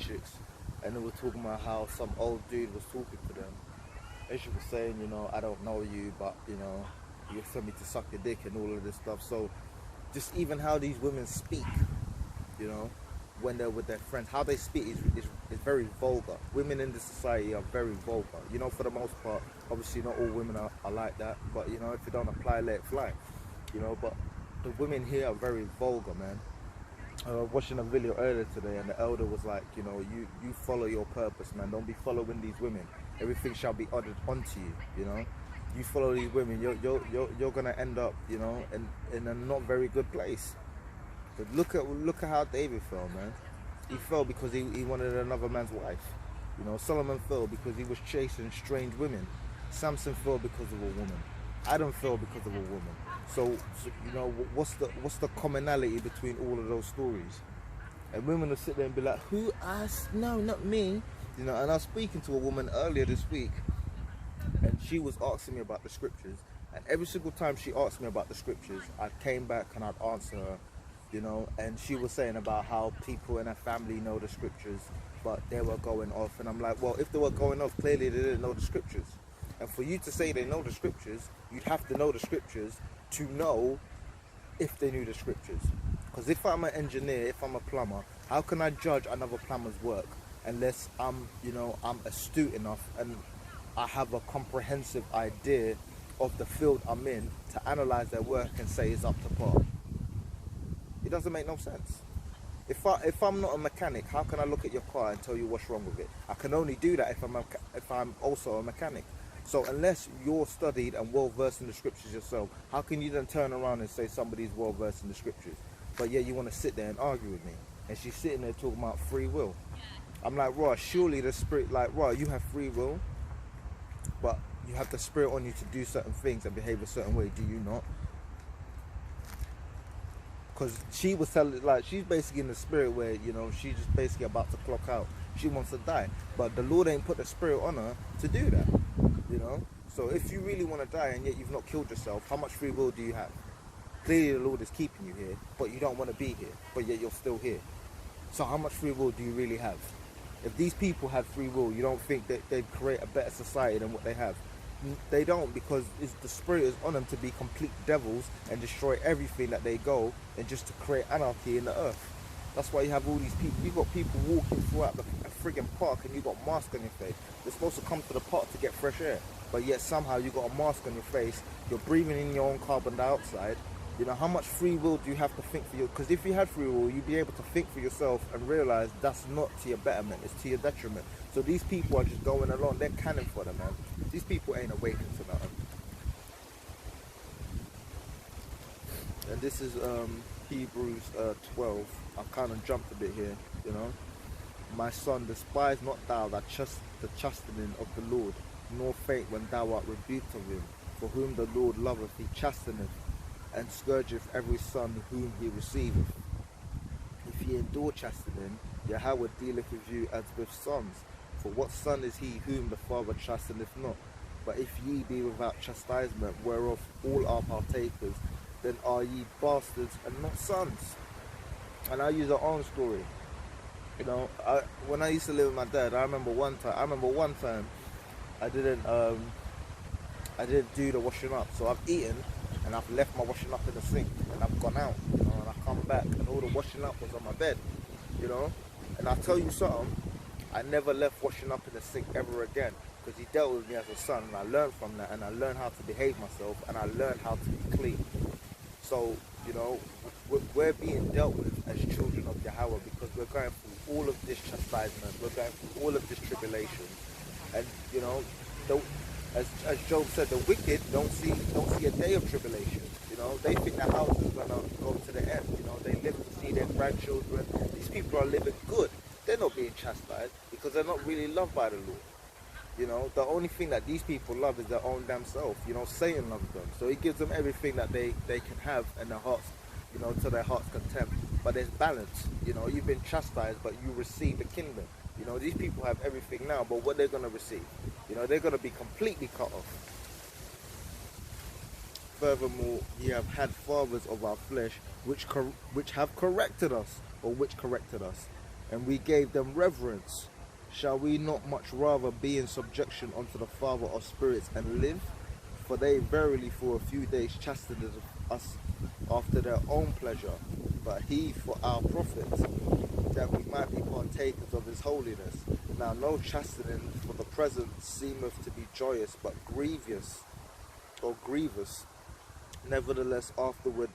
chicks, and they were talking about how some old dude was talking to them, and she was saying, you know, I don't know you, but you know, you sent me to suck your dick and all of this stuff. So just even how these women speak, you know, when they're with their friends, how they speak is very vulgar. Women in this society are very vulgar, you know, for the most part. Obviously not all women are like that, but you know, if you don't apply, let it fly, you know. But the women here are very vulgar, man. I was watching a video earlier today, and the elder was like, you know, you follow your purpose, man. Don't be following these women. Everything shall be ordered onto you, you know. You follow these women, you're gonna end up, you know, in a not very good place. But look at how David fell, man. He fell because he wanted another man's wife. You know, Solomon fell because he was chasing strange women. Samson fell because of a woman. Adam fell because of a woman. So you know, what's the commonality between all of those stories? And women will sit there and be like, who asked? No, not me. You know, and I was speaking to a woman earlier this week, and she was asking me about the scriptures. And every single time she asked me about the scriptures, I came back and I'd answer her, you know. And she was saying about how people in her family know the scriptures, but they were going off. And I'm like, well, if they were going off, clearly they didn't know the scriptures. And for you to say they know the scriptures, you'd have to know the scriptures to know if they knew the scriptures. Because if I'm an engineer, if I'm a plumber, how can I judge another plumber's work unless I'm, you know, I'm astute enough and I have a comprehensive idea of the field I'm in to analyze their work and say it's up to par? It doesn't make no sense. If I'm not a mechanic, how can I look at your car and tell you what's wrong with it? I can only do that if I'm also a mechanic. So unless you're studied and well versed in the scriptures yourself, how can you then turn around and say somebody's well versed in the scriptures? But yeah, you want to sit there and argue with me. And she's sitting there talking about free will. I'm like, right, surely the spirit, like, right, you have free will, but you have the spirit on you to do certain things and behave a certain way, do you not? Because she was telling, like, she's basically in the spirit where, you know, she's just basically about to clock out. She wants to die. But the Lord ain't put the spirit on her to do that, you know? So if you really want to die and yet you've not killed yourself, how much free will do you have? Clearly the Lord is keeping you here, but you don't want to be here, but yet you're still here. So how much free will do you really have? If these people had free will, you don't think that they'd create a better society than what they have? They don't, because the spirit is on them to be complete devils and destroy everything that they go, and just to create anarchy in the earth. That's why you have all these people. You've got people walking throughout the friggin' park and you've got a mask on your face. They're supposed to come to the park to get fresh air, but yet somehow you've got a mask on your face. You're breathing in your own carbon dioxide. You know, how much free will do you have to think for you? Because if you had free will, you'd be able to think for yourself and realize that's not to your betterment, it's to your detriment. So these people are just going along, they're cannon fodder, man. These people ain't awakened to nothing. And this is Hebrews 12. I've kind of jumped a bit here, you know. My son, despise not thou the chastening of the Lord, nor faint when thou art rebuked of him. For whom the Lord loveth, he chasteneth, and scourgeth every son whom he receiveth. If ye endure chastening, Yahweh dealeth with you as with sons. For what son is he whom the Father chasteneth not? But if ye be without chastisement, whereof all are partakers, then are ye bastards and not sons. And I use our own story. You know, when I used to live with my dad, I remember one time I didn't do the washing up. So I've eaten and I've left my washing up in the sink, and I've gone out, you know, and I come back and all the washing up was on my bed, you know. And I'll tell you something, I never left washing up in the sink ever again, because he dealt with me as a son, and I learned from that, and I learned how to behave myself, and I learned how to be clean. So, you know, we're being dealt with as children of Yahweh, because we're going through all of this chastisement, we're going through all of this tribulation. And, you know, as Job said, the wicked don't see a day of tribulation. You know, they think their house is gonna go to the end. You know, they live to see their grandchildren. These people are living good. They're not being chastised because they're not really loved by the Lord. You know, the only thing that these people love is their own damn self. You know, Satan loves them, so he gives them everything that they can have in their hearts, you know, to their heart's content. But there's balance. You know, you've been chastised, but you receive the kingdom. You know, these people have everything now, but what they're going to receive? You know, they're going to be completely cut off. Furthermore, ye have had fathers of our flesh, which have corrected us, or which corrected us. and we gave them reverence. Shall we not much rather be in subjection unto the Father of spirits and live? For they verily for a few days chastened us after their own pleasure, but he for our profit, that we might be partakers of his holiness. Now no chastening for the present seemeth to be joyous, but grievous, or grievous. Nevertheless afterward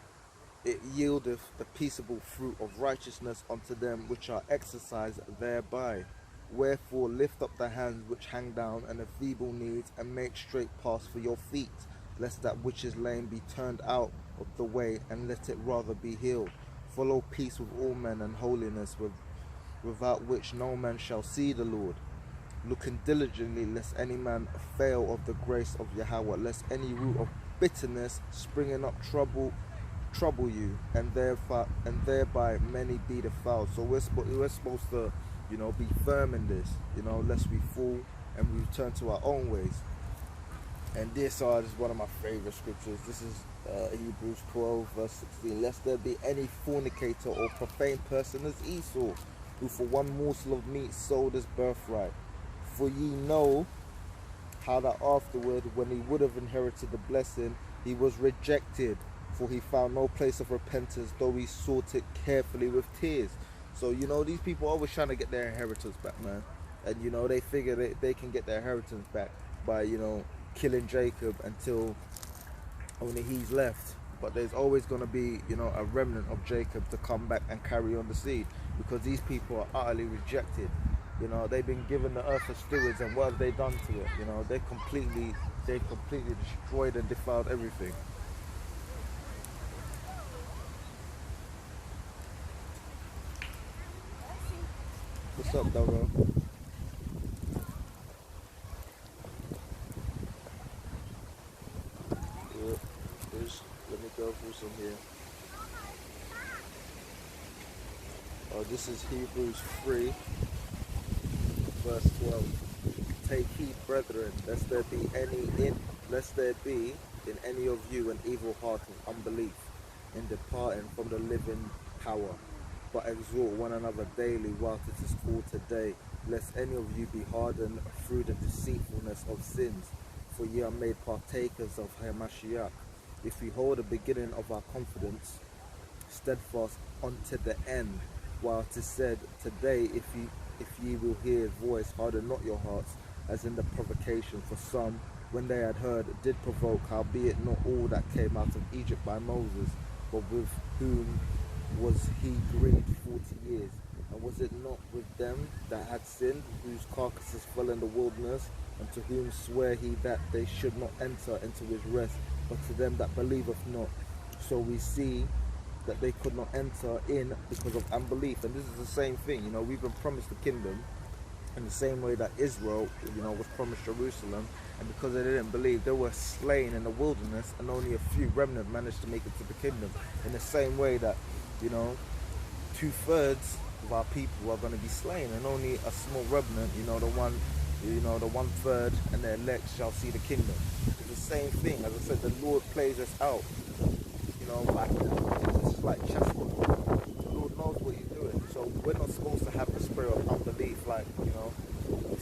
it yieldeth the peaceable fruit of righteousness unto them which are exercised thereby. Wherefore lift up the hands which hang down, and the feeble knees, and make straight paths for your feet, lest that which is lame be turned out of the way, and let it rather be healed. Follow peace with all men and holiness, without which no man shall see the Lord. Looking diligently, lest any man fail of the grace of Yahweh, lest any root of bitterness springing up trouble you, and thereby many be defiled. So we're supposed to, be firm in this, lest we fall and we return to our own ways. And this is one of my favorite scriptures. This is Hebrews 12 verse 16. Lest there be any fornicator or profane person as Esau, who for one morsel of meat sold his birthright. For ye know how that afterward, when he would have inherited the blessing, he was rejected, for he found no place of repentance, though he sought it carefully with tears. So, these people are always trying to get their inheritance back, man. And, they figure they can get their inheritance back by, killing Jacob until only he's left. But there's always going to be, a remnant of Jacob to come back and carry on the seed, because these people are utterly rejected. They've been given the earth as stewards, and what have they done to it? They've completely destroyed and defiled everything. What's up, Doggo? Let me go through some here. Oh, this is Hebrews 3, verse 12. Take heed, brethren, lest there be in any of you an evil heart of unbelief, in departing from the living power. But exhort one another daily whilst it is called today, lest any of you be hardened through the deceitfulness of sins. For ye are made partakers of Hamashiach, if we hold the beginning of our confidence steadfast unto the end. While it is said, today, if ye will hear his voice, harden not your hearts, as in the provocation. For some, when they had heard, did provoke, howbeit not all that came out of Egypt by Moses, but with whom was he grieved 40 years. And was it not with them that had sinned, whose carcasses fell in the wilderness, and to whom sware he that they should not enter into his rest, but to them that believeth not? So we see that they could not enter in because of unbelief. And this is the same thing, we've been promised the kingdom in the same way that Israel, was promised Jerusalem, and because they didn't believe, they were slain in the wilderness, and only a few remnant managed to make it to the kingdom. In the same way that, 2/3 of our people are going to be slain, and only a small remnant, the 1/3 and the elect shall see the kingdom. It's the same thing. As I said, the Lord plays us out. This is like chess. The Lord knows what he's doing. So we're not supposed to have the spirit of unbelief like,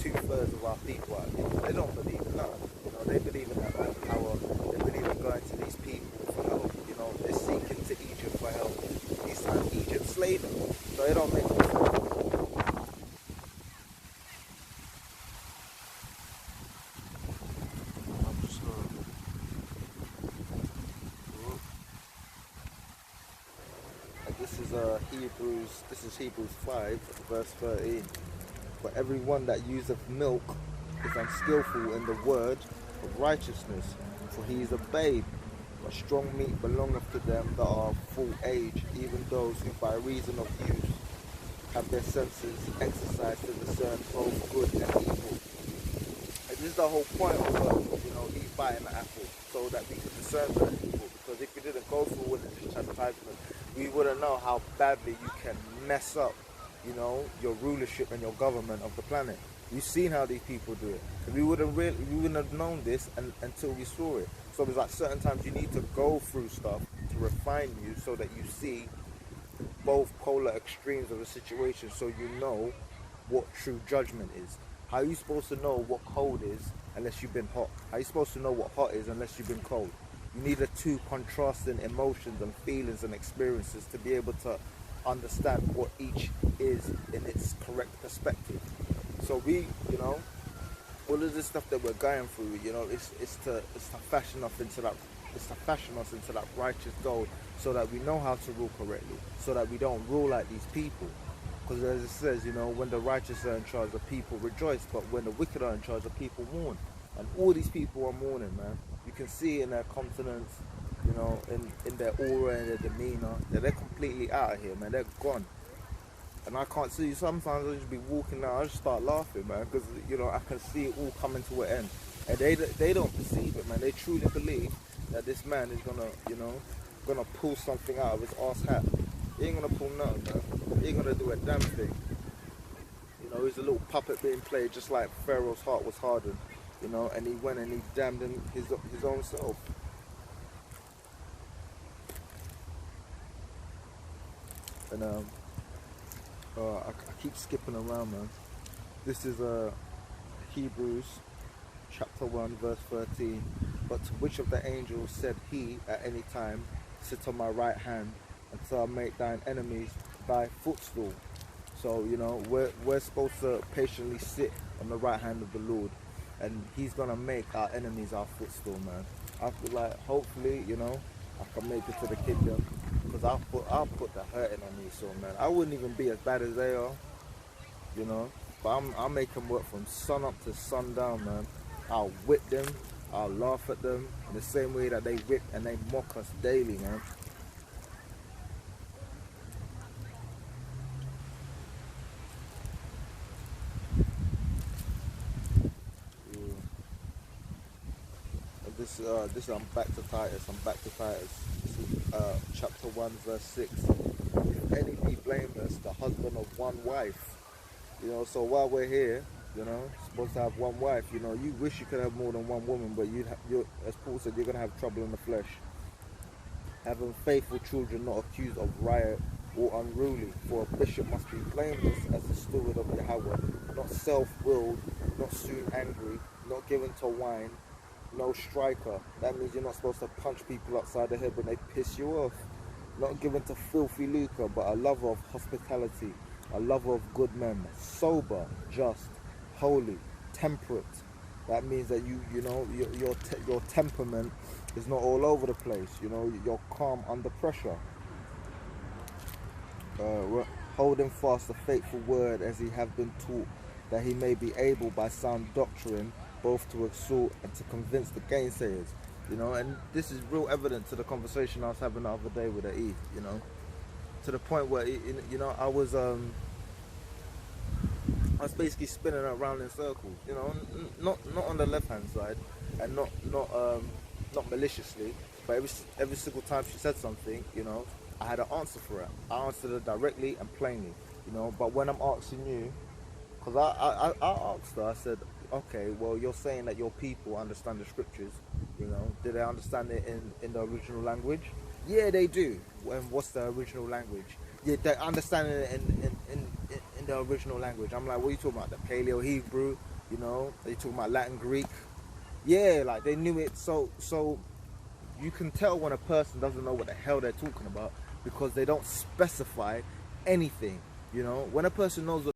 2/3 of our people are. They don't believe in none. They believe in their own power. They believe in going to these people for help. They're seeking to Egypt for help. These times Egypt slaved them. So they don't make them. This is Hebrews 5 verse 13. For everyone that useth milk is unskillful in the word of righteousness, for he is a babe. But strong meat belongeth to them that are full age, even those who by reason of use have their senses exercised to discern both good and evil. And this is the whole point of he's biting the apple, so that we can discern good and evil. Because if we didn't go through religious chastisement, we wouldn't know how badly you can mess up, your rulership and your government of the planet. You've seen how these people do it. We wouldn't have known this until we saw it. So it's like certain times you need to go through stuff to refine you, so that you see both polar extremes of the situation, so you know what true judgment is. How are you supposed to know what cold is unless you've been hot? How are you supposed to know what hot is unless you've been cold? You need the two contrasting emotions and feelings and experiences to be able to understand what each is in its correct perspective. So we, all of this stuff that we're going through, it's to fashion us into that, righteous goal, so that we know how to rule correctly, so that we don't rule like these people. Because as it says, when the righteous are in charge, the people rejoice, but when the wicked are in charge, the people mourn. And all these people are mourning, man. You can see in their countenance, in their aura and their demeanor, that they're completely out of here, man. They're gone. And I can't see. Sometimes I'll just be walking now, I just start laughing, man, because I can see it all coming to an end. And they don't perceive it, man. They truly believe that this man is gonna pull something out of his arse hat. He ain't gonna pull nothing, man. He ain't gonna do a damn thing. He's a little puppet being played, just like Pharaoh's heart was hardened. And he went and he damned him his own self. And I keep skipping around, man. This is Hebrews chapter 1 verse 13. But to which of the angels said he at any time, sit on my right hand until I make thine enemies thy footstool? So we're supposed to patiently sit on the right hand of the Lord, and he's gonna make our enemies our footstool, man. I feel like hopefully I can make it to the kingdom, because I'll put the hurting on me, so man, I wouldn't even be as bad as they are, but I'll make them work from sun up to sundown, man. I'll whip them, I'll laugh at them in the same way that they whip and they mock us daily, man. This I'm back to Titus. This is chapter 1 verse 6. If any be blameless, the husband of one wife. So while we're here, supposed to have one wife. You wish you could have more than one woman, but you're, as Paul said, you're gonna have trouble in the flesh. Having faithful children, not accused of riot or unruly. For a bishop must be blameless as the steward of Yahweh, not self-willed, not soon angry, not given to wine, no striker. That means you're not supposed to punch people upside the head when they piss you off. Not given to filthy lucre, but a lover of hospitality, a lover of good men, sober, just, holy, temperate. That means that your temperament is not all over the place. You're calm under pressure. Holding fast the faithful word as he have been taught, that he may be able by sound doctrine both to exhort and to convince the gainsayers. And this is real evident to the conversation I was having the other day with E. To the point where I was basically spinning around in circles. Not on the left hand side, and not maliciously, but every single time she said something, I had an answer for it. I answered her directly and plainly, But when I'm asking you, because I asked her, I said, okay, well, you're saying that your people understand the scriptures, do they understand it in the original language? Yeah, they do. And what's the original language? Yeah, they understand it in the original language. I'm like, what are you talking about? The Paleo Hebrew, they talking about Latin Greek. Yeah, like they knew it. So you can tell when a person doesn't know what the hell they're talking about, because they don't specify anything. When a person knows what